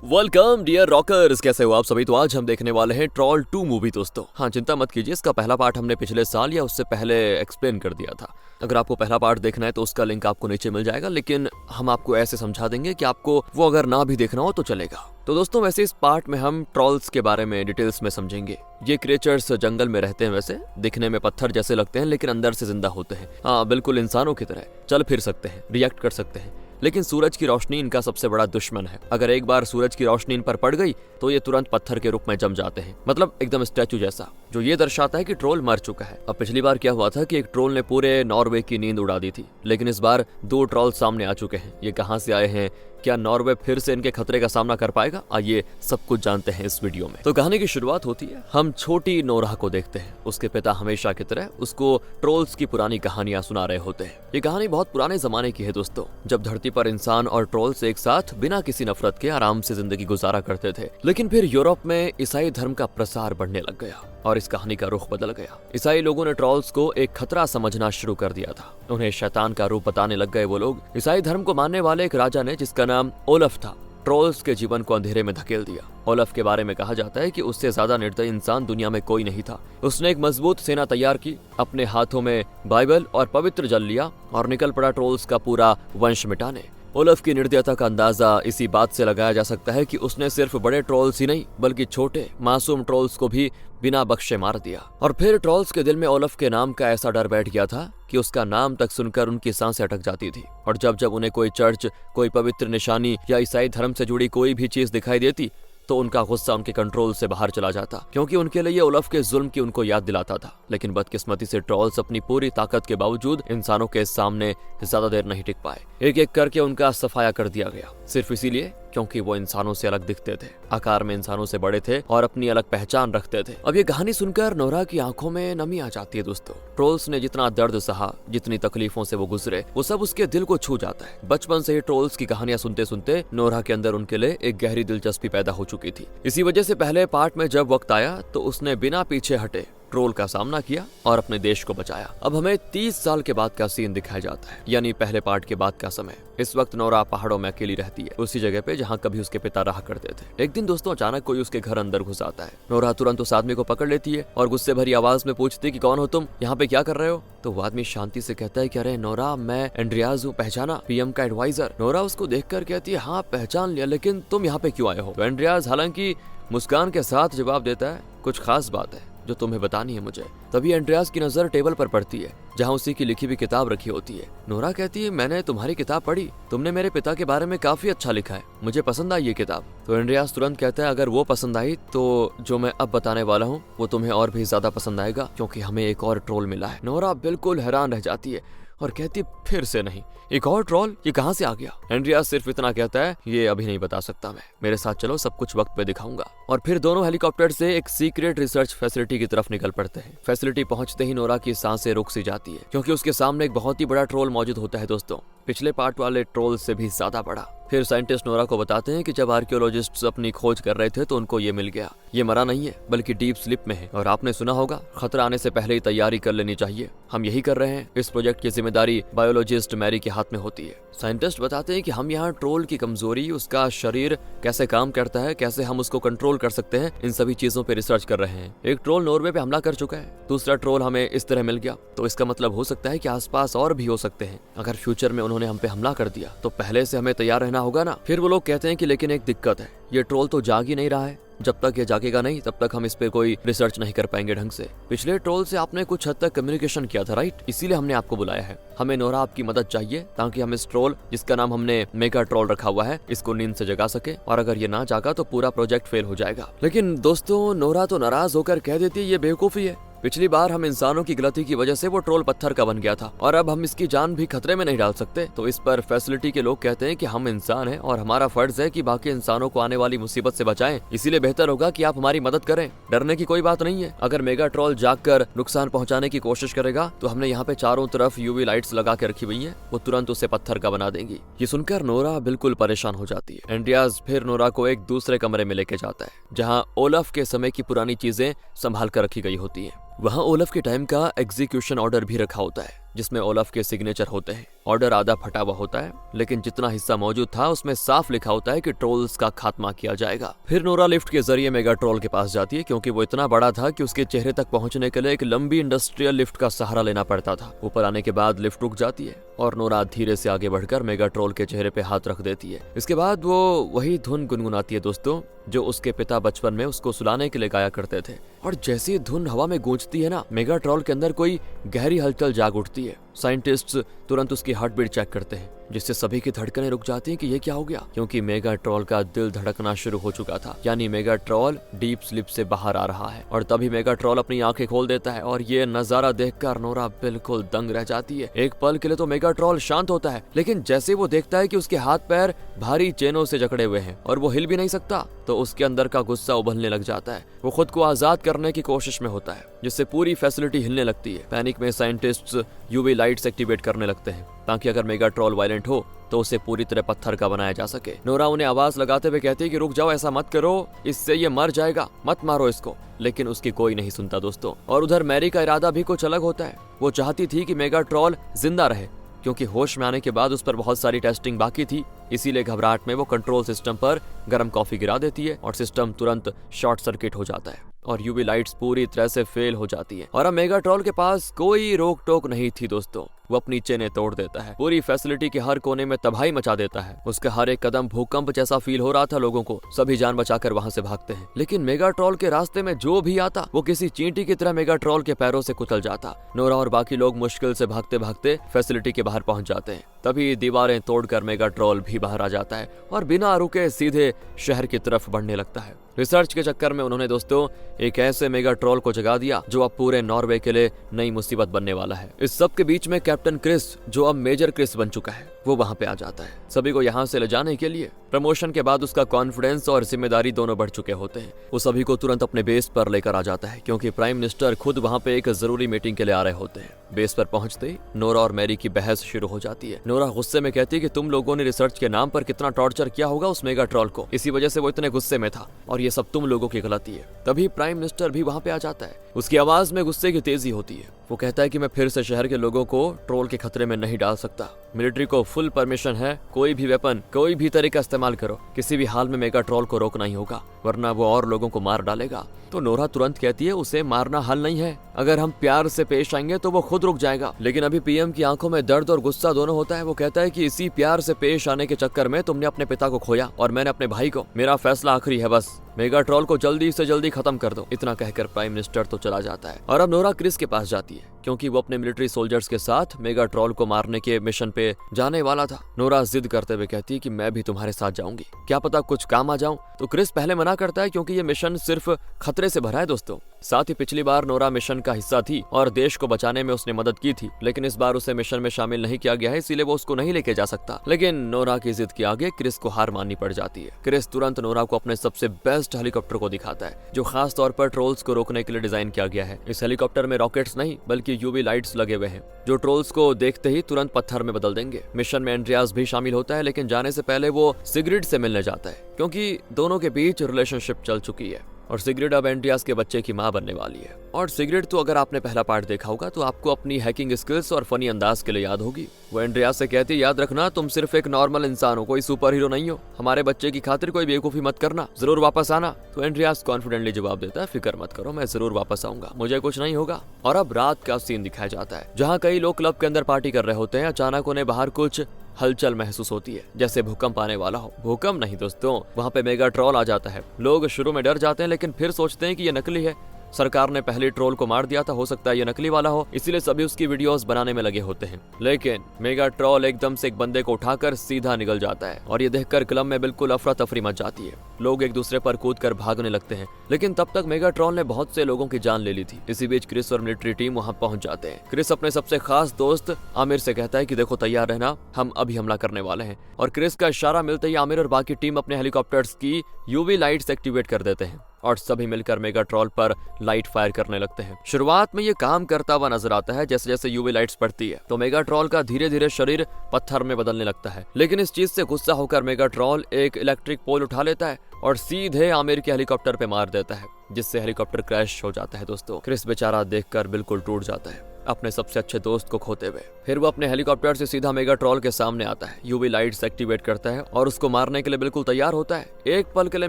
Welcome dear rockers, कैसे हो आप सभी। तो आज हम देखने वाले हैं ट्रॉल 2 मूवी दोस्तों। हाँ, चिंता मत कीजिए, इसका पहला पार्ट हमने पिछले साल या उससे पहले एक्सप्लेन कर दिया था। अगर आपको पहला पार्ट देखना है तो उसका लिंक आपको नीचे मिल जाएगा, लेकिन हम आपको ऐसे समझा देंगे कि आपको वो अगर ना भी देखना हो तो चलेगा। तो दोस्तों, वैसे इस पार्ट में हम ट्रॉल्स के बारे में डिटेल्स में समझेंगे। ये क्रिएचर्स जंगल में रहते हैं, वैसे दिखने में पत्थर जैसे लगते हैं लेकिन अंदर से जिंदा होते हैं। हाँ, बिल्कुल इंसानों की तरह चल फिर सकते हैं, रिएक्ट कर सकते हैं, लेकिन सूरज की रोशनी इनका सबसे बड़ा दुश्मन है। अगर एक बार सूरज की रोशनी इन पर पड़ गई तो ये तुरंत पत्थर के रूप में जम जाते हैं, मतलब एकदम स्टैचू जैसा, जो ये दर्शाता है कि ट्रोल मर चुका है। अब पिछली बार क्या हुआ था कि एक ट्रोल ने पूरे नॉर्वे की नींद उड़ा दी थी, लेकिन इस बार 2 ट्रोल सामने आ चुके हैं। ये कहां से आए हैं, क्या नॉर्वे फिर से इनके खतरे का सामना कर पाएगा, आइए सब कुछ जानते हैं इस वीडियो में। तो कहानी की शुरुआत होती है, हम छोटी नोरा को देखते हैं। उसके पिता हमेशा की तरह उसको ट्रोल्स की पुरानी कहानियां सुना रहे होते हैं। ये कहानी बहुत पुराने जमाने की है दोस्तों, जब धरती पर इंसान और ट्रोल्स एक साथ बिना किसी नफरत के आराम से जिंदगी गुजारा करते थे। लेकिन फिर यूरोप में ईसाई धर्म का प्रसार बढ़ने लग गया और इस कहानी का रुख बदल गया। ईसाई लोगों ने ट्रोल्स को एक खतरा समझना शुरू कर दिया था। उन्हें शैतान का रूप बताने लग गए वो लोग। ईसाई धर्म को मानने वाले एक राजा ने, जिसका नाम ओलफ था, ट्रोल्स के जीवन को अंधेरे में धकेल दिया। ओलफ के बारे में कहा जाता है कि उससे ज्यादा निर्दयी इंसान दुनिया में कोई नहीं था। उसने एक मजबूत सेना तैयार की, अपने हाथों में बाइबल और पवित्र जल लिया और निकल पड़ा ट्रोल्स का पूरा वंश मिटाने। ओलफ की निर्दयता का अंदाजा इसी बात से लगाया जा सकता है कि उसने सिर्फ बड़े ट्रोल्स ही नहीं बल्कि छोटे मासूम ट्रोल्स को भी बिना बख्शे मार दिया। और फिर ट्रोल्स के दिल में ओलफ के नाम का ऐसा डर बैठ गया था कि उसका नाम तक सुनकर उनकी सांसें अटक जाती थी। और जब जब उन्हें कोई चर्च, कोई पवित्र निशानी या ईसाई धर्म से जुड़ी कोई भी चीज दिखाई देती तो उनका गुस्सा उनके कंट्रोल से बाहर चला जाता, क्योंकि उनके लिए ये ओलफ के जुल्म की उनको याद दिलाता था। लेकिन बदकिस्मती से ट्रोल्स अपनी पूरी ताकत के बावजूद इंसानों के सामने ज्यादा देर नहीं टिक पाए। एक एक करके उनका सफाया कर दिया गया, सिर्फ इसीलिए क्योंकि वो इंसानों से अलग दिखते थे, आकार में इंसानों से बड़े थे और अपनी अलग पहचान रखते थे। अब ये कहानी सुनकर नोरा की आंखों में नमी आ जाती है दोस्तों। ट्रोल्स ने जितना दर्द सहा, जितनी तकलीफों से वो गुजरे, वो सब उसके दिल को छू जाता है। बचपन से ही ट्रोल्स की कहानियां सुनते सुनते नोरा के अंदर उनके लिए एक गहरी दिलचस्पी पैदा हो चुकी थी। इसी वजह से पहले पार्ट में जब वक्त आया तो उसने बिना पीछे हटे ट्रोल का सामना किया और अपने देश को बचाया। अब हमें 30 साल के बाद का सीन दिखाया जाता है, यानी पहले पार्ट के बाद का समय। इस वक्त नोरा पहाड़ों में अकेली रहती है, उसी जगह पे जहाँ कभी उसके पिता रहा करते थे। एक दिन दोस्तों, अचानक कोई उसके घर अंदर घुस आता है। नोरा तुरंत उस आदमी को पकड़ लेती है और गुस्से भरी आवाज में पूछती कि कौन हो तुम, यहाँ पे क्या कर रहे हो। तो वो आदमी शांति से कहता है कि अरे नोरा, मैं एंड्रियाज हूँ, पहचाना, पीएम का एडवाइजर। नोरा उसको देखकर कहती है, हाँ पहचान लिया, लेकिन तुम यहाँ पे क्यों आए हो। तो एंड्रियाज हालांकि मुस्कान के साथ जवाब देता है, कुछ खास बात है जो तुम्हें बतानी है मुझे। तभी एंड्रियास की नजर टेबल पर पड़ती है जहां उसी की लिखी हुई किताब रखी होती है। नोरा कहती है, मैंने तुम्हारी किताब पढ़ी, तुमने मेरे पिता के बारे में काफी अच्छा लिखा है, मुझे पसंद आई ये किताब। तो एंड्रियास तुरंत कहता है, अगर वो पसंद आई तो जो मैं अब बताने वाला हूँ वो तुम्हें और भी ज्यादा पसंद आएगा, क्योंकि हमें एक और ट्रोल मिला है। नोरा बिल्कुल हैरान रह जाती है और कहती, फिर से नहीं, एक और ट्रोल, ये कहां से आ गया। एंड्रियास सिर्फ इतना कहता है, ये अभी नहीं बता सकता मैं, मेरे साथ चलो, सब कुछ वक्त पे दिखाऊंगा। और फिर दोनों हेलीकॉप्टर से एक सीक्रेट रिसर्च फैसिलिटी की तरफ निकल पड़ते हैं। फैसिलिटी पहुंचते ही नोरा की सांसें रुक सी जाती है, क्योंकि उसके सामने एक बहुत ही बड़ा ट्रोल मौजूद होता है दोस्तों, पिछले पार्ट वाले ट्रोल से भी ज्यादा बड़ा। फिर साइंटिस्ट नोरा को बताते हैं कि जब आर्कियोलॉजिस्ट्स अपनी खोज कर रहे थे तो उनको ये मिल गया। ये मरा नहीं है बल्कि डीप स्लीप में है, और आपने सुना होगा, खतरा आने से पहले ही तैयारी कर लेनी चाहिए। हम यही कर रहे हैं। इस प्रोजेक्ट की जिम्मेदारी बायोलॉजिस्ट मैरी के हाथ में होती है। साइंटिस्ट बताते हैं कि हम यहाँ ट्रोल की कमजोरी, उसका शरीर कैसे काम करता है, कैसे हम उसको कंट्रोल कर सकते हैं, इन सभी चीजों पे रिसर्च कर रहे हैं। एक ट्रोल नॉर्वे पे हमला कर चुका है, दूसरा ट्रोल हमें इस तरह मिल गया, तो इसका मतलब हो सकता है कि आसपास और भी हो सकते हैं। अगर फ्यूचर में उन्होंने हम पे हमला कर दिया तो पहले से हमें तैयार रहना होगा ना। फिर वो लोग कहते हैं कि लेकिन एक दिक्कत है, ये ट्रोल तो जाग ही नहीं रहा है, जब तक ये जागेगा नहीं तब तक हम इस पे कोई रिसर्च नहीं कर पाएंगे ढंग से। पिछले ट्रोल से आपने कुछ हद तक कम्युनिकेशन किया था, राइट, इसीलिए हमने आपको बुलाया है। हमें नोरा आपकी मदद चाहिए ताकि हम इस ट्रोल, जिसका नाम हमने मेगा ट्रोल रखा हुआ है, इसको नींद से जगा सके, और अगर ये ना जागा तो पूरा प्रोजेक्ट फेल हो जाएगा। लेकिन दोस्तों, नोरा तो नाराज होकर कह देती है, ये बेवकूफी है, पिछली बार हम इंसानों की गलती की वजह से वो ट्रोल पत्थर का बन गया था और अब हम इसकी जान भी खतरे में नहीं डाल सकते। तो इस पर फैसिलिटी के लोग कहते हैं कि हम इंसान हैं और हमारा फर्ज है कि बाकी इंसानों को आने वाली मुसीबत से बचाएं, इसीलिए बेहतर होगा कि आप हमारी मदद करें। डरने की कोई बात नहीं है। अगर मेगा ट्रोल जागकर नुकसान पहुंचाने की कोशिश करेगा तो हमने यहाँ पे चारों तरफ यूवी लाइट्स लगा के रखी हुई है, वो तुरंत उसे पत्थर का बना देंगी। ये सुनकर नोरा बिल्कुल परेशान हो जाती है। एंड्रियास फिर नोरा को एक दूसरे कमरे में लेके जाता है जहाँ ओलफ के समय की पुरानी चीजें संभाल कर रखी गई होती है। वहाँ ओलफ के टाइम का एग्जीक्यूशन ऑर्डर भी रखा होता है जिसमें ओलफ के सिग्नेचर होते हैं ऑर्डर आधा फटा हुआ होता है, लेकिन जितना हिस्सा मौजूद था उसमें साफ लिखा होता है कि ट्रोल्स का खात्मा किया जाएगा। फिर नोरा लिफ्ट के जरिए मेगाट्रोल के पास जाती है, क्योंकि वो इतना बड़ा था कि उसके चेहरे तक पहुंचने के लिए एक लंबी इंडस्ट्रियल लिफ्ट का सहारा लेना पड़ता था। ऊपर आने के बाद लिफ्ट रुक जाती है और नोरा धीरे से आगे बढ़कर मेगाट्रोल के चेहरे पे हाथ रख देती है। इसके बाद वो वही धुन गुनगुनाती है दोस्तों, जो उसके पिता बचपन में उसको सुलाने के लिए गाया करते थे। और जैसे ही धुन हवा में गूंजती है ना, मेगाट्रोल के अंदर कोई गहरी हलचल जाग उठती है। साइंटिस्ट्स तुरंत उसकी हार्ट बीट चेक करते हैं, जिससे सभी की धड़कनें रुक जाती हैं कि ये क्या हो गया, क्योंकि मेगाट्रोल का दिल धड़कना शुरू हो चुका था। यानी मेगाट्रोल डीप स्लीप से बाहर आ रहा है। और तभी मेगाट्रोल अपनी आंखें खोल देता है और ये नजारा देखकर नोरा बिल्कुल दंग रह जाती है। एक पल के लिए तो मेगाट्रोल शांत होता है, लेकिन जैसे वो देखता है कि उसके हाथ पैर भारी चेनों से जकड़े हुए हैं और वो हिल भी नहीं सकता, तो उसके अंदर का गुस्सा उबलने लग जाता है। वो खुद को आजाद करने की कोशिश में होता है, जिससे पूरी फैसिलिटी हिलने लगती है। पैनिक में साइंटिस्ट्स यूवी लाइट्स एक्टिवेट करने लगते हैं, ताकि अगर मेगाट्रोल वायलेंट हो तो उसे पूरी तरह पत्थर का बनाया जा सके। नोरा उन्हें आवाज लगाते हुए कहती है कि रुक जाओ, ऐसा मत करो, इससे ये मर जाएगा, मत मारो इसको। लेकिन उसकी कोई नहीं सुनता दोस्तों। और उधर मैरी का इरादा भी कुछ अलग होता है। वो चाहती थी कि मेगाट्रोल जिंदा रहे, क्योंकि होश में आने के बाद उस पर बहुत सारी टेस्टिंग बाकी थी। इसीलिए घबराहट में वो कंट्रोल सिस्टम पर गर्म कॉफी गिरा देती है और सिस्टम तुरंत शॉर्ट सर्किट हो जाता है और यूवी लाइट्स पूरी तरह से फेल हो जाती है। और अब मेगाट्रोल के पास कोई रोक टोक नहीं थी दोस्तों। वो अपनी चेनें तोड़ देता है, पूरी फैसिलिटी के हर कोने में तबाही मचा देता है। उसका हर एक कदम भूकंप जैसा फील हो रहा था लोगों को। सभी जान बचाकर वहां से भागते हैं, लेकिन मेगाट्रोल के रास्ते में जो भी आता वो किसी चींटी की तरह मेगाट्रोल के पैरों से कुचल जाता। नोरा और बाकी लोग मुश्किल से भागते भागते फैसिलिटी के बाहर पहुंच जाते हैं। तभी दीवारें तोड़कर मेगाट्रोल भी बाहर आ जाता है और बिना रुके सीधे शहर की तरफ बढ़ने लगता है। रिसर्च के चक्कर में उन्होंने दोस्तों एक ऐसे मेगाट्रोल को जगा दिया जो अब पूरे नॉर्वे के लिए नई मुसीबत बनने वाला है। इस सब के बीच में कैप्टन क्रिस, जो अब मेजर क्रिस बन चुका है, वो वहां पे आ जाता है सभी को यहाँ से ले जाने के लिए। प्रमोशन के बाद उसका कॉन्फिडेंस और जिम्मेदारी दोनों बढ़ चुके होते हैं। वो सभी को तुरंत अपने बेस पर लेकर आ जाता है, क्योंकि प्राइम मिनिस्टर खुद वहाँ पे एक जरूरी मीटिंग के लिए आ रहे होते हैं। बेस पर पहुंचते ही नोरा और मैरी की बहस शुरू हो जाती है। नोरा गुस्से में कहती है कि तुम लोगों ने रिसर्च के नाम पर कितना टॉर्चर किया होगा उस मेगाट्रोल को, इसी वजह से वो इतने गुस्से में था और ये सब तुम लोगों की गलती है। तभी प्राइम मिनिस्टर भी वहाँ पे आ जाता है। उसकी आवाज में गुस्से की तेजी होती है। वो कहता है कि मैं फिर से शहर के लोगों को ट्रोल के खतरे में नहीं डाल सकता। मिलिट्री को फुल परमिशन है, कोई भी वेपन, कोई भी तरीका इस्तेमाल करो, किसी भी हाल में मेगाट्रोल को रोकना ही होगा, वरना वो और लोगों को मार डालेगा। तो नोरा तुरंत कहती है उसे मारना हल नहीं है, अगर हम प्यार से पेश आएंगे तो वो खुद रुक जाएगा। लेकिन अभी पीएम की आंखों में दर्द और गुस्सा दोनों होता है। वो कहता है कि इसी प्यार से पेश आने के चक्कर में तुमने अपने पिता को खोया और मैंने अपने भाई को। मेरा फैसला आखिरी है, बस मेगाट्रोल को जल्दी से जल्दी खत्म कर दो। इतना कहकर प्राइम मिनिस्टर तो चला जाता है और अब नोरा क्रिस के पास जाती है, क्योंकि वो अपने मिलिट्री सोल्जर्स के साथ मेगाट्रोल को मारने के मिशन पे जाने वाला था। नोरा जिद करते हुए कहती है कि मैं भी तुम्हारे साथ जाऊंगी, क्या पता कुछ काम आ जाऊं। तो क्रिस पहले मना करता है, क्योंकि ये मिशन सिर्फ खतरे से भरा है दोस्तों। साथ ही पिछली बार नोरा मिशन का हिस्सा थी और देश को बचाने में उसने मदद की थी, लेकिन इस बार उसे मिशन में शामिल नहीं किया गया है, इसीलिए वो उसको नहीं लेके जा सकता। लेकिन नोरा की जिद के आगे क्रिस को हार माननी पड़ जाती है। क्रिस तुरंत नोरा को अपने सबसे बेस्ट हेलीकॉप्टर को दिखाता है, जो खास तौर पर ट्रोल्स को रोकने के लिए डिजाइन किया गया है। इस हेलीकॉप्टर में रॉकेट्स नहीं बल्कि यूवी लाइट्स लगे हुए हैं, जो ट्रोल्स को देखते ही तुरंत पत्थर में बदल देंगे। मिशन में एंड्रियास भी शामिल होता है, लेकिन जाने से पहले वो सिग्रिड से मिलने जाता है, क्योंकि दोनों के बीच रिलेशनशिप चल चुकी है और सिग्रिड अब एंड्रियास के बच्चे की मां बनने वाली है। और सिग्रिड तो अगर आपने पहला पार्ट देखा होगा तो आपको अपनी हैकिंग स्किल्स और फनी अंदाज के लिए याद होगी। वो एंड्रियास से कहती है, याद रखना तुम सिर्फ एक नॉर्मल इंसान हो, कोई सुपर हीरो नहीं हो। हमारे बच्चे की खातिर कोई बेवकूफी मत करना, जरूर वापस आना। तो एंड्रियास कॉन्फिडेंटली जवाब देता है, फिक्र मत करो, मैं जरूर वापस आऊंगा, मुझे कुछ नहीं होगा। और अब रात का सीन दिखाया जाता है, जहाँ कई लोग क्लब के अंदर पार्टी कर रहे होते हैं। अचानक उन्हें बाहर कुछ हलचल महसूस होती है, जैसे भूकंप आने वाला हो। भूकंप नहीं दोस्तों, वहाँ पे मेगाट्रोल आ जाता है। लोग शुरू में डर जाते हैं, लेकिन फिर सोचते हैं कि ये नकली है, सरकार ने पहले ट्रोल को मार दिया था, हो सकता है ये नकली वाला हो, इसीलिए सभी उसकी वीडियोस बनाने में लगे होते हैं। लेकिन मेगाट्रोल एकदम से एक बंदे को उठाकर सीधा निकल जाता है और ये देखकर क्लब में बिल्कुल अफरा तफरी मच जाती है। लोग एक दूसरे पर कूदकर भागने लगते हैं, लेकिन तब तक मेगाट्रोल ने बहुत से लोगों की जान ले ली थी। इसी बीच क्रिस और मिलिट्री टीम वहाँ पहुंच जाते हैं। क्रिस अपने सबसे खास दोस्त आमिर से कहता है कि देखो तैयार रहना, हम अभी हमला करने वाले हैं। और क्रिस का इशारा मिलते ही आमिर और बाकी टीम अपने हेलीकॉप्टर्स की यूवी लाइट्स एक्टिवेट कर देते हैं और सभी मिलकर मेगाट्रोल पर लाइट फायर करने लगते हैं। शुरुआत में ये काम करता हुआ नजर आता है, जैसे जैसे यूवी लाइट्स पड़ती है तो मेगाट्रोल का धीरे धीरे शरीर पत्थर में बदलने लगता है। लेकिन इस चीज से गुस्सा होकर मेगाट्रोल एक इलेक्ट्रिक पोल उठा लेता है और सीधे आमिर के हेलीकॉप्टर पे मार देता है, जिससे हेलीकॉप्टर क्रैश हो जाता है। दोस्तों क्रिस बेचारा देखकर बिल्कुल टूट जाता है। अपने सबसे अच्छे दोस्त को खोते हुए। फिर वो अपने हेलीकॉप्टर से सीधा मेगाट्रॉल के सामने आता है, यूवी लाइट्स एक्टिवेट करता है और उसको मारने के लिए बिल्कुल तैयार होता है। एक पल के लिए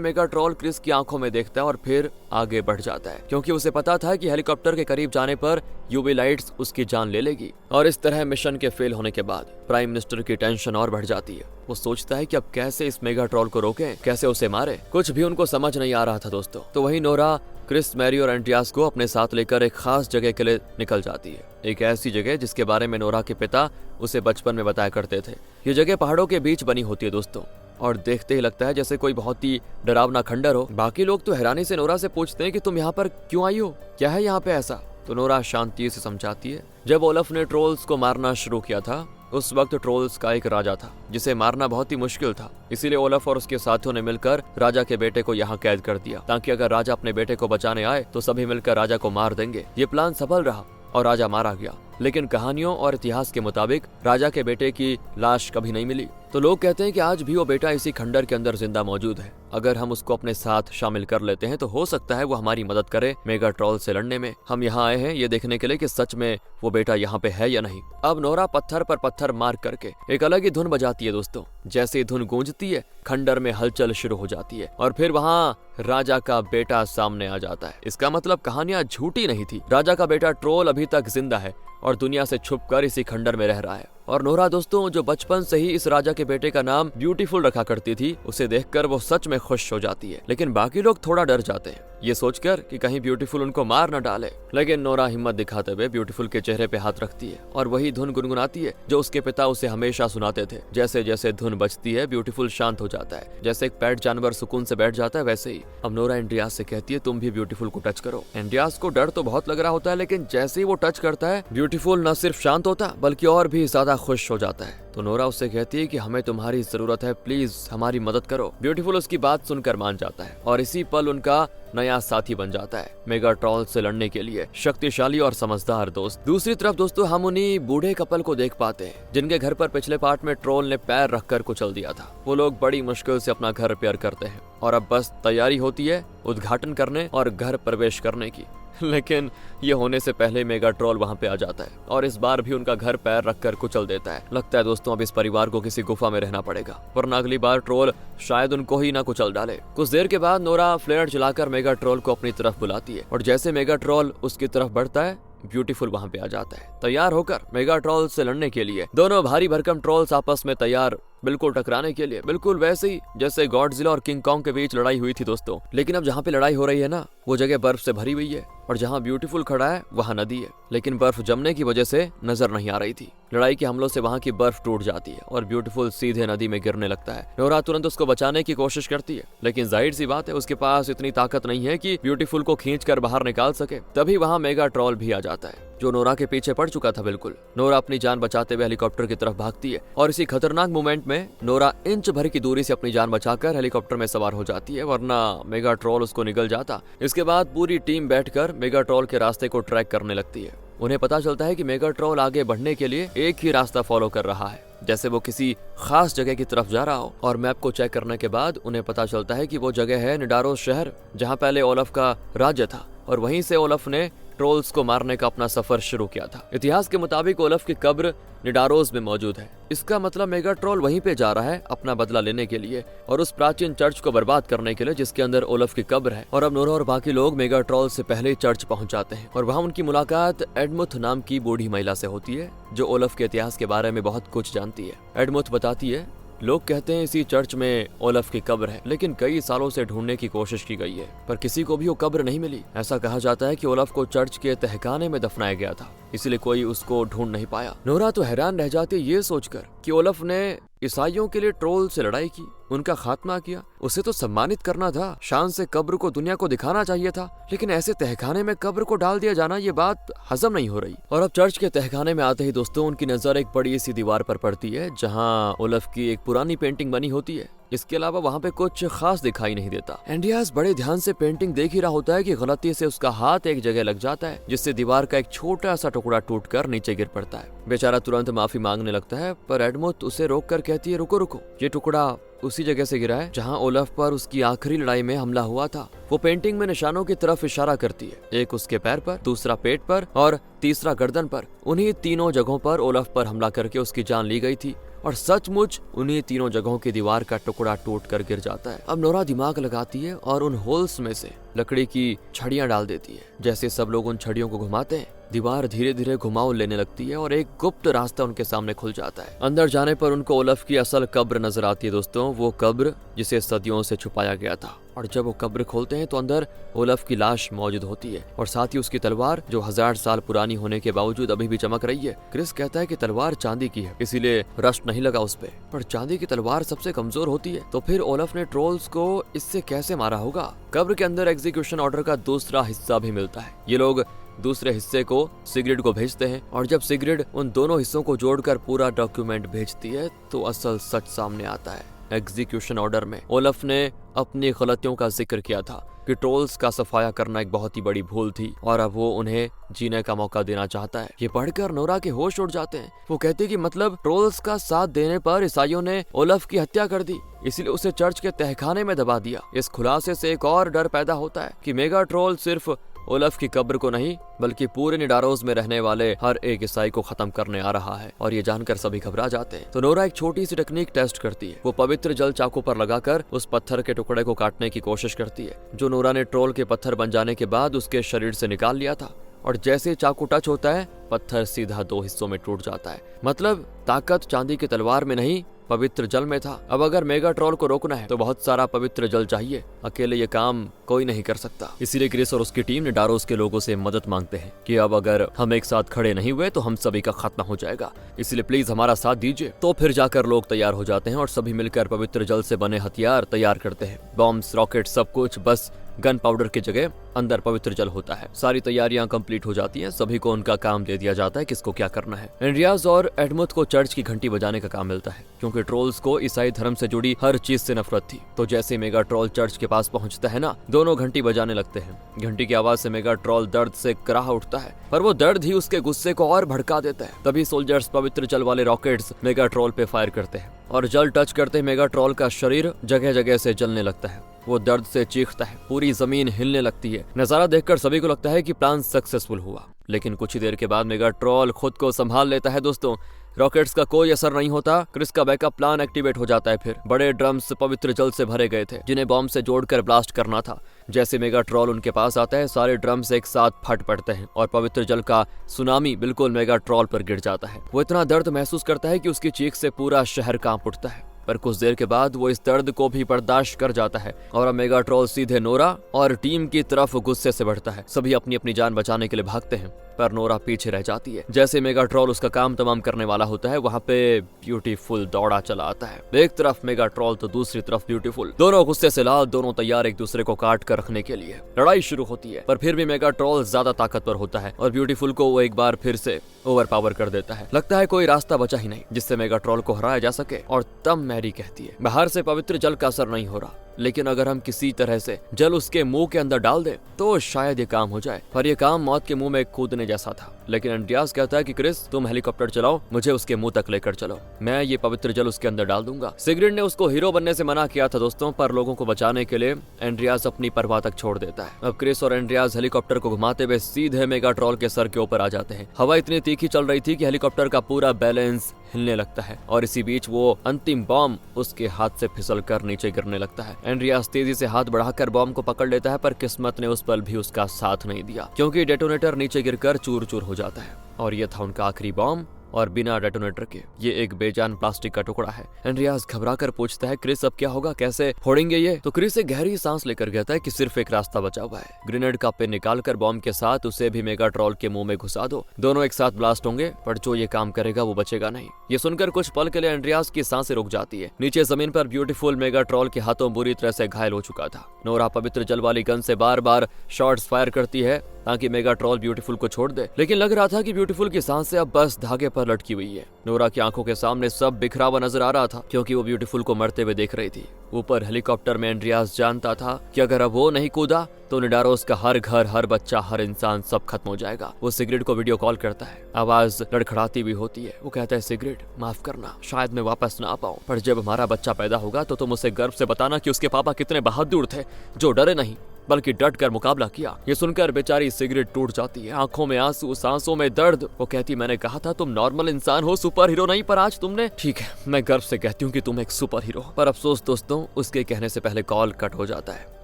मेगाट्रॉल क्रिस की आंखों में देखता है और फिर आगे बढ़ जाता है, क्योंकि उसे पता था कि हेलीकॉप्टर के करीब जाने पर यूवी लाइट्स उसकी जान ले लेगी। और इस तरह मिशन के फेल होने के बाद प्राइम मिनिस्टर की टेंशन और बढ़ जाती है। वो सोचता है कि अब कैसे इस मेगाट्रॉल को रोकें, कैसे उसे मारे। कुछ भी उनको समझ नहीं आ रहा था दोस्तों। तो वहीं नोरा क्रिस, मैरी और एंड्रियास को अपने साथ लेकर एक खास जगह के लिए निकल जाती है। एक ऐसी जगह जिसके बारे में नोरा के पिता उसे बचपन में बताया करते थे। ये जगह पहाड़ों के बीच बनी होती है दोस्तों, और देखते ही लगता है जैसे कोई बहुत ही डरावना खंडर हो। बाकी लोग तो हैरानी से नोरा से पूछते हैं कि तुम यहाँ पर क्यों आई हो, क्या है यहाँ पे ऐसा। तो नोरा शांति से समझाती है, जब ओलफ ने ट्रोल्स को मारना शुरू किया था उस वक्त ट्रोल्स का एक राजा था जिसे मारना बहुत ही मुश्किल था। इसीलिए ओलफ और उसके साथियों ने मिलकर राजा के बेटे को यहाँ कैद कर दिया, ताकि अगर राजा अपने बेटे को बचाने आए तो सभी मिलकर राजा को मार देंगे। ये प्लान सफल रहा और राजा मारा गया, लेकिन कहानियों और इतिहास के मुताबिक राजा के बेटे की लाश कभी नहीं मिली। तो लोग कहते हैं कि आज भी वो बेटा इसी खंडर के अंदर जिंदा मौजूद है। अगर हम उसको अपने साथ शामिल कर लेते हैं तो हो सकता है वो हमारी मदद करे मेगाट्रॉल से लड़ने में। हम यहाँ आए हैं ये देखने के लिए कि सच में वो बेटा यहाँ पे है या नहीं। अब नोरा पत्थर पर पत्थर मार करके एक अलग ही धुन बजाती है दोस्तों। जैसे ही धुन गूंजती है खंडर में हलचल शुरू हो जाती है और फिर वहाँ राजा का बेटा सामने आ जाता है। इसका मतलब कहानियां झूठी नहीं थी। राजा का बेटा ट्रोल अभी तक जिंदा है और दुनिया से छुपकर इसी खंडर में रह रहा है। और नोरा दोस्तों, जो बचपन से ही इस राजा के बेटे का नाम ब्यूटीफुल रखा करती थी, उसे देखकर वो सच में खुश हो जाती है। लेकिन बाकी लोग थोड़ा डर जाते हैं ये सोचकर कि कहीं ब्यूटीफुल उनको मार न डाले। लेकिन नोरा हिम्मत दिखाते हुए ब्यूटीफुल के चेहरे पे हाथ रखती है और वही धुन गुनगुनाती है जो उसके पिता उसे हमेशा सुनाते थे। जैसे जैसे धुन बजती है ब्यूटीफुल शांत हो जाता है, जैसे एक पेट जानवर सुकून से बैठ जाता है वैसे ही। अब नोरा एंड्रियास से कहती है, तुम भी ब्यूटीफुल को टच करो। एंड्रियास को डर तो बहुत लग रहा होता है, लेकिन जैसे ही वो टच करता है ब्यूटीफुल न सिर्फ शांत होता बल्कि और भी ज्यादा खुश हो जाता है। तो नोरा उससे कहती है कि हमें तुम्हारी जरूरत है, प्लीज हमारी मदद करो। ब्यूटीफुल उसकी बात सुनकर मान जाता है और इसी पल उनका नया साथी बन जाता है मेगाट्रॉल से लड़ने के लिए शक्तिशाली और समझदार दोस्त। दूसरी तरफ दोस्तों, हम उन्हीं बूढ़े कपल को देख पाते हैं जिनके घर पर पिछले पार्ट में ट्रोल ने पैर रखकर कुचल दिया था। वो लोग बड़ी मुश्किल से अपना घर रिपेयर करते हैं और अब बस तैयारी होती है उद्घाटन करने और घर प्रवेश करने की। लेकिन ये होने से पहले मेगाट्रॉल वहाँ पे आ जाता है और इस बार भी उनका घर पैर रखकर कुचल देता है। लगता है दोस्तों अब इस परिवार को किसी गुफा में रहना पड़ेगा, वरना अगली बार ट्रोल शायद उनको ही ना कुचल डाले। कुछ देर के बाद नोरा फ्लेयर जलाकर मेगाट्रॉल को अपनी तरफ बुलाती है और जैसे मेगाट्रॉल उसकी तरफ बढ़ता है ब्यूटीफुल वहाँ पे आ जाता है तैयार होकर मेगाट्रॉल से लड़ने के लिए। दोनों भारी भरकम ट्रोल्स आपस में तैयार बिल्कुल टकराने के लिए, बिल्कुल वैसे ही जैसे गॉडजिला और किंग कॉन्ग के बीच लड़ाई हुई थी दोस्तों। लेकिन अब जहाँ पे लड़ाई हो रही है ना, वो जगह बर्फ से भरी हुई है और जहाँ ब्यूटीफुल खड़ा है वहाँ नदी है, लेकिन बर्फ जमने की वजह से नजर नहीं आ रही थी। लड़ाई के हमलों से वहाँ की बर्फ टूट जाती है और ब्यूटीफुल सीधे नदी में गिरने लगता है। नोरा तुरंत उसको बचाने की कोशिश करती है, लेकिन जाहिर सी बात है उसके पास इतनी ताकत नहीं है कि ब्यूटीफुल को खींचकर बाहर निकाल सके। तभी वहाँ मेगाट्रॉल भी आ जाता है जो नोरा के पीछे पड़ चुका था। बिल्कुल नोरा अपनी जान बचाते हुए हेलीकॉप्टर की तरफ भागती है और इसी खतरनाक मोमेंट में नोरा इंच भर की दूरी से अपनी जान बचाकर हेलीकॉप्टर में सवार हो जाती है, वरना मेगाट्रॉल उसको निगल जाता। इसके बाद पूरी टीम बैठकर मेगाट्रॉल के रास्ते को ट्रैक करने लगती है। उन्हें पता चलता है कि मेगाट्रॉल आगे बढ़ने के लिए एक ही रास्ता फॉलो कर रहा है, जैसे वो किसी खास जगह की तरफ जा रहा हो। और मैप को चेक करने के बाद उन्हें पता चलता है कि वो जगह है निडारोस शहर, जहाँ पहले ओलफ का राज्य था और वहीं से ओलफ ने ट्रोल्स को मारने का अपना सफर शुरू किया था। इतिहास के मुताबिक ओलफ की कब्र निडारोस में मौजूद है। इसका मतलब मेगाट्रॉल वहीं पे जा रहा है अपना बदला लेने के लिए और उस प्राचीन चर्च को बर्बाद करने के लिए जिसके अंदर ओलफ की कब्र है। और अब नोरा और बाकी लोग मेगाट्रॉल से पहले चर्च पहुंच जाते हैं और वहां उनकी मुलाकात एडमुथ नाम की बूढ़ी महिला से होती है जो ओलफ के इतिहास के बारे में बहुत कुछ जानती है। एडमुथ बताती है, लोग कहते हैं इसी चर्च में ओलफ की कब्र है, लेकिन कई सालों से ढूंढने की कोशिश की गई है पर किसी को भी वो कब्र नहीं मिली। ऐसा कहा जाता है कि ओलफ को चर्च के तहखाने में दफनाया गया था, इसलिए कोई उसको ढूंढ नहीं पाया। नोरा तो हैरान रह जाती है ये सोचकर कि ओलफ ने ईसाइयों के लिए ट्रोल से लड़ाई की, उनका खात्मा किया। उसे तो सम्मानित करना था, शान से कब्र को दुनिया को दिखाना चाहिए था, लेकिन ऐसे तहखाने में कब्र को डाल दिया जाना, ये बात हजम नहीं हो रही। और अब चर्च के तहखाने में आते ही दोस्तों उनकी नजर एक बड़ी सी दीवार पर पड़ती है जहाँ ओलफ की एक पुरानी पेंटिंग बनी होती है। इसके अलावा वहाँ पे कुछ खास दिखाई नहीं देता। एंड्रियास बड़े ध्यान से पेंटिंग देख ही रहा होता है कि गलती से उसका हाथ एक जगह लग जाता है जिससे दीवार का एक छोटा सा टुकड़ा टूटकर नीचे गिर पड़ता है। बेचारा तुरंत माफी मांगने लगता है पर एडमुथ उसे रोककर कहती है, रुको रुको, ये टुकड़ा उसी जगह से गिरा है जहाँ ओलफ पर उसकी आखिरी लड़ाई में हमला हुआ था। वो पेंटिंग में निशानों की तरफ इशारा करती है, एक उसके पैर पर, दूसरा पेट पर और तीसरा गर्दन पर। उन्हीं तीनों जगहों पर ओलफ पर हमला करके उसकी जान ली गई थी और सचमुच उन्हीं तीनों जगहों की दीवार का टुकड़ा टूट कर गिर जाता है। अब नोरा दिमाग लगाती है और उन होल्स में से लकड़ी की छड़ियां डाल देती है। जैसे सब लोग उन छड़ियों को घुमाते हैं, दीवार धीरे धीरे घुमाव लेने लगती है और एक गुप्त रास्ता उनके सामने खुल जाता है। अंदर जाने पर उनको ओलफ की असल कब्र नजर आती है दोस्तों, वो कब्र जिसे सदियों से छुपाया गया था। और जब वो कब्र खोलते हैं तो अंदर ओलफ की लाश मौजूद होती है और साथ ही उसकी तलवार जो 1000 साल पुरानी होने के बावजूद अभी भी चमक रही है। क्रिस कहता है कि तलवार चांदी की है, इसीलिए रस्ट नहीं लगा उस पे। पर चांदी की तलवार सबसे कमजोर होती है, तो फिर ओलफ ने ट्रोल्स को इससे कैसे मारा होगा? कब्र के अंदर एग्जीक्यूशन ऑर्डर का दूसरा हिस्सा भी मिलता है। ये लोग दूसरे हिस्से को सिग्रिड को भेजते हैं और जब सिग्रिड उन दोनों हिस्सों को जोड़कर पूरा डॉक्यूमेंट भेजती है तो असल सच सामने आता है। एग्जीक्यूशन ऑर्डर में ओलफ ने अपनी गलतियों का जिक्र किया था कि ट्रोल्स का सफाया करना एक बहुत ही बड़ी भूल थी और अब वो उन्हें जीने का मौका देना चाहता है। ये पढ़कर नोरा के होश उड़ जाते हैं। वो कहती है कि मतलब ट्रोल्स का साथ देने पर ईसाइयों ने ओलफ की हत्या कर दी, इसलिए उसे चर्च के तहखाने में दबा दिया। इस खुलासे से एक और डर पैदा होता है कि मेगा ट्रोल सिर्फ ओलफ की कब्र को नहीं बल्कि पूरे निडारोज में रहने वाले हर एक ईसाई को खत्म करने आ रहा है। और ये जानकर सभी घबरा जाते हैं। तो नोरा एक छोटी सी टेक्निक टेस्ट करती है। वो पवित्र जल चाकू पर लगाकर उस पत्थर के टुकड़े को काटने की कोशिश करती है जो नोरा ने ट्रोल के पत्थर बन जाने के बाद उसके शरीर से निकाल लिया था। और जैसे चाकू टच होता है पत्थर सीधा 2 हिस्सों में टूट जाता है। मतलब ताकत चांदी की तलवार में नहीं पवित्र जल में था। अब अगर मेगा ट्रोल को रोकना है तो बहुत सारा पवित्र जल चाहिए, अकेले ये काम कोई नहीं कर सकता। इसीलिए क्रिस और उसकी टीम निडारोस के लोगों से मदद मांगते हैं कि अब अगर हम एक साथ खड़े नहीं हुए तो हम सभी का खात्मा हो जाएगा, इसलिए प्लीज हमारा साथ दीजिए। तो फिर जाकर लोग तैयार हो जाते हैं और सभी मिलकर पवित्र जल से बने हथियार तैयार करते हैं। बॉम्ब्स, रॉकेट, सब कुछ, बस गन पाउडर की जगह अंदर पवित्र जल होता है। सारी तैयारियां कंप्लीट हो जाती हैं। सभी को उनका काम दे दिया जाता है किसको क्या करना है। एंड्रियास और एडमुथ को चर्च की घंटी बजाने का काम मिलता है क्योंकि ट्रोल्स को ईसाई धर्म से जुड़ी हर चीज से नफरत थी। तो जैसे मेगा ट्रोल चर्च के पास पहुंचता है ना, दोनों घंटी बजाने लगते हैं। घंटी की आवाज से मेगा ट्रोल दर्द से कराह उठता है, पर वो दर्द ही उसके गुस्से को और भड़का देता है। तभी सोल्जर्स पवित्र जल वाले रॉकेट्स मेगा ट्रोल पे फायर करते हैं और जल टच करते मेगा ट्रोल का शरीर जगह जगह से जलने लगता है। वो दर्द से चीखता है, पूरी जमीन हिलने लगती है। नजारा देखकर सभी को लगता है कि प्लान सक्सेसफुल हुआ, लेकिन कुछ ही देर के बाद मेगा ट्रोल खुद को संभाल लेता है। दोस्तों, रॉकेट्स का कोई असर नहीं होता। क्रिस का बैकअप प्लान एक्टिवेट हो जाता है। फिर बड़े ड्रम्स पवित्र जल से भरे गए थे जिन्हें बॉम्ब से जोड़कर ब्लास्ट करना था। जैसे मेगा ट्रोल उनके पास आता है सारे ड्रम्स एक साथ फट पड़ते हैं और पवित्र जल का सुनामी बिल्कुल मेगा ट्रोल पर गिर जाता है। वो इतना दर्द महसूस करता है कि उसकी चीख से पूरा शहर कांप उठता है, पर कुछ देर के बाद वो इस दर्द को भी बर्दाश्त कर जाता है और अब मेगा ट्रोल सीधे नोरा और टीम की तरफ गुस्से से बढ़ता है। सभी अपनी अपनी जान बचाने के लिए भागते हैं पर नोरा पीछे रह जाती है। जैसे मेगा ट्रोल उसका काम तमाम करने वाला होता है वहाँ पे ब्यूटीफुल दौड़ा चला आता है। एक तरफ मेगा ट्रोल तो दूसरी तरफ ब्यूटीफुल, दोनों गुस्से से लाल, दोनों तैयार एक दूसरे को काट कर रखने के लिए। लड़ाई शुरू होती है पर फिर भी मेगा ट्रोल ज्यादा ताकतवर होता है और ब्यूटीफुल को वो एक बार फिर से ओवर पावर कर देता है। लगता है कोई रास्ता बचा ही नहीं जिससे मेगा ट्रोल को हराया जा सके। और तब मैरी कहती है, बाहर से पवित्र जल का असर नहीं हो रहा, लेकिन अगर हम किसी तरह से जल उसके मुंह के अंदर डाल दें तो शायद ये काम हो जाए। पर ये काम मौत के मुंह में कूदने जैसा था। लेकिन एंड्रियास कहता है कि क्रिस तुम हेलीकॉप्टर चलाओ, मुझे उसके मुंह तक लेकर चलो, मैं ये पवित्र जल उसके अंदर डाल दूंगा। सिग्रिड ने उसको हीरो बनने से मना किया था दोस्तों, पर लोगों को बचाने के लिए एंड्रियास अपनी परवाह तक छोड़ देता है। अब क्रिस और एंड्रियास हेलीकॉप्टर को घुमाते हुए सीधे मेगा ट्रोल के सर के ऊपर आ जाते हैं। हवा इतनी तीखी चल रही थी कि हेलीकॉप्टर का पूरा बैलेंस हिलने लगता है और इसी बीच वो अंतिम बॉम्ब उसके हाथ से फिसल कर नीचे गिरने लगता है। एंड्रियास तेजी से हाथ बढ़ाकर बॉम्ब को पकड़ लेता है पर किस्मत ने उस पल भी उसका साथ नहीं दिया क्योंकि डेटोनेटर नीचे गिरकर चूर चूर हो जाता है और यह था उनका आखिरी बॉम्ब और बिना डेटोनेटर के ये एक बेजान प्लास्टिक का टुकड़ा है। एंड्रियास घबराकर पूछता है, क्रिस अब क्या होगा, कैसे फोड़ेंगे ये? तो क्रिस एक गहरी सांस लेकर कहता है कि सिर्फ एक रास्ता बचा हुआ है, ग्रेनेड का पिन निकालकर बॉम्ब के साथ उसे भी मेगा ट्रोल के मुंह में घुसा दो। दोनों एक साथ ब्लास्ट होंगे पर जो ये काम करेगा वो बचेगा नहीं। ये सुनकर कुछ पल के लिए एंड्रियास की सांसें रुक जाती है। नीचे जमीन पर ब्यूटीफुल मेगा ट्रोल के हाथों बुरी तरह से घायल हो चुका था। नोरा पवित्र जल वाली गन से बार बार शॉट्स फायर करती है ताकि मेगा ट्रोल ब्यूटीफुल को छोड़ दे, लेकिन लग रहा था कि ब्यूटीफुल की सांसें अब बस धागे पर लटकी हुई है। नोरा की आंखों के सामने सब बिखरा हुआ नजर आ रहा था क्योंकि वो ब्यूटीफुल को मरते हुए देख रही थी। ऊपर हेलीकॉप्टर में एंड्रियास जानता था कि अगर अब वो नहीं कूदा तो निडारोस का हर घर, हर बच्चा, हर इंसान सब खत्म हो जाएगा। वो सिग्रिड को वीडियो कॉल करता है, आवाज लड़खड़ाती भी होती है। वो कहता है, सिग्रिड माफ करना, शायद मैं वापस ना आ पाऊं, पर जब हमारा बच्चा पैदा होगा तो तुम उसे गर्व से बताना कि उसके पापा कितने बहादुर थे जो डरे नहीं। बल्कि डट कर मुकाबला किया। ये सुनकर बेचारी सिगरेट टूट जाती है, आंखों में आंसू, सांसों में दर्द। वो कहती, मैंने कहा था तुम नॉर्मल इंसान हो, सुपर हीरो नहीं, पर आज तुमने। ठीक है, मैं गर्व से कहती हूँ कि तुम एक सुपर हीरो। पर अफसोस दोस्तों, उसके कहने से पहले कॉल कट हो जाता है।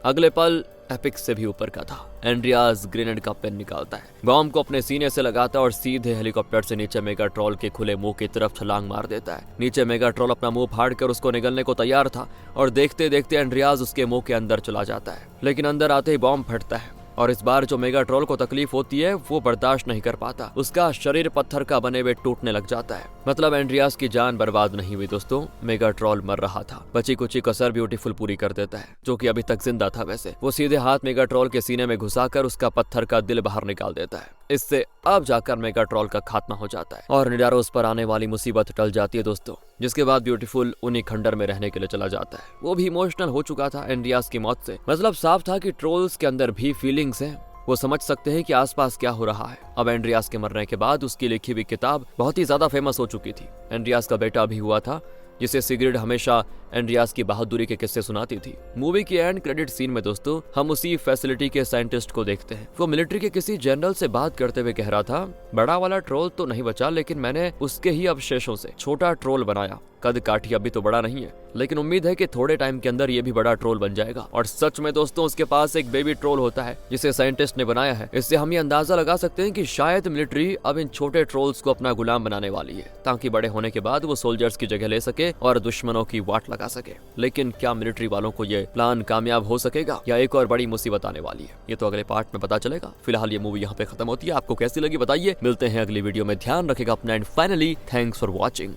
अगले पल एपिक से भी ऊपर का था। एंड्रियास ग्रेनेड का पेन निकालता है, बॉम्ब को अपने सीने से लगाता है और सीधे हेलीकॉप्टर से नीचे मेगाट्रॉल के खुले मुंह की तरफ छलांग मार देता है। नीचे मेगाट्रॉल अपना मुंह फाड़ कर उसको निगलने को तैयार था और देखते देखते एंड्रियास उसके मुंह के अंदर चला जाता है। लेकिन अंदर आते ही बॉम्ब फटता है और इस बार जो मेगाट्रॉल को तकलीफ होती है वो बर्दाश्त नहीं कर पाता। उसका शरीर पत्थर का बने हुए टूटने लग जाता है। मतलब एंड्रियास की जान बर्बाद नहीं हुई दोस्तों, मेगाट्रॉल मर रहा था। बची कुची कसर ब्यूटीफुल पूरी कर देता है, जो कि अभी तक जिंदा था। वैसे वो सीधे हाथ मेगाट्रॉल के सीने में घुसाकर उसका पत्थर का दिल बाहर निकाल देता है। इससे अब जाकर मेगाट्रॉल का खात्मा हो जाता है और निडारोस पर आने वाली मुसीबत टल जाती है दोस्तों। जिसके बाद ब्यूटीफुल उन्हीं खंडर में रहने के लिए चला जाता है। वो भी इमोशनल हो चुका था एंड्रियास की मौत से। मतलब साफ था कि ट्रोल्स के अंदर भी फीलिंग्स हैं, वो समझ सकते हैं कि आसपास क्या हो रहा है। अब एंड्रियास के मरने के बाद उसकी लिखी हुई किताब बहुत ही ज्यादा फेमस हो चुकी थी। एंड्रियास का बेटा भी हुआ था, जिसे सिग्रिड हमेशा एंड्रियास की बहादुरी के किस्से सुनाती थी। मूवी की एंड क्रेडिट सीन में दोस्तों हम उसी फैसिलिटी के साइंटिस्ट को देखते हैं। वो मिलिट्री के किसी जनरल से बात करते हुए कह रहा था, बड़ा वाला ट्रोल तो नहीं बचा, लेकिन मैंने उसके ही अवशेषों से छोटा ट्रोल बनाया। कद काठी अभी तो बड़ा नहीं है, लेकिन उम्मीद है कि थोड़े टाइम के अंदर ये भी बड़ा ट्रोल बन जाएगा। और सच में दोस्तों उसके पास एक बेबी ट्रोल होता है जिसे साइंटिस्ट ने बनाया है। इससे हम ये अंदाजा लगा सकते हैं कि शायद मिलिट्री अब इन छोटे ट्रोल्स को अपना गुलाम बनाने वाली है, ताकि बड़े होने के बाद वो सोल्जर्स की जगह ले सके और दुश्मनों की वाट लगा सके। लेकिन क्या मिलिट्री वालों को ये प्लान कामयाब हो सकेगा या एक और बड़ी मुसीबत आने वाली है, ये तो अगले पार्ट में पता चलेगा। फिलहाल ये मूवी यहाँ पे खत्म होती है। आपको कैसी लगी बताइए। मिलते हैं अगली वीडियो में, ध्यान रखेगा अपना and finally thanks for watching.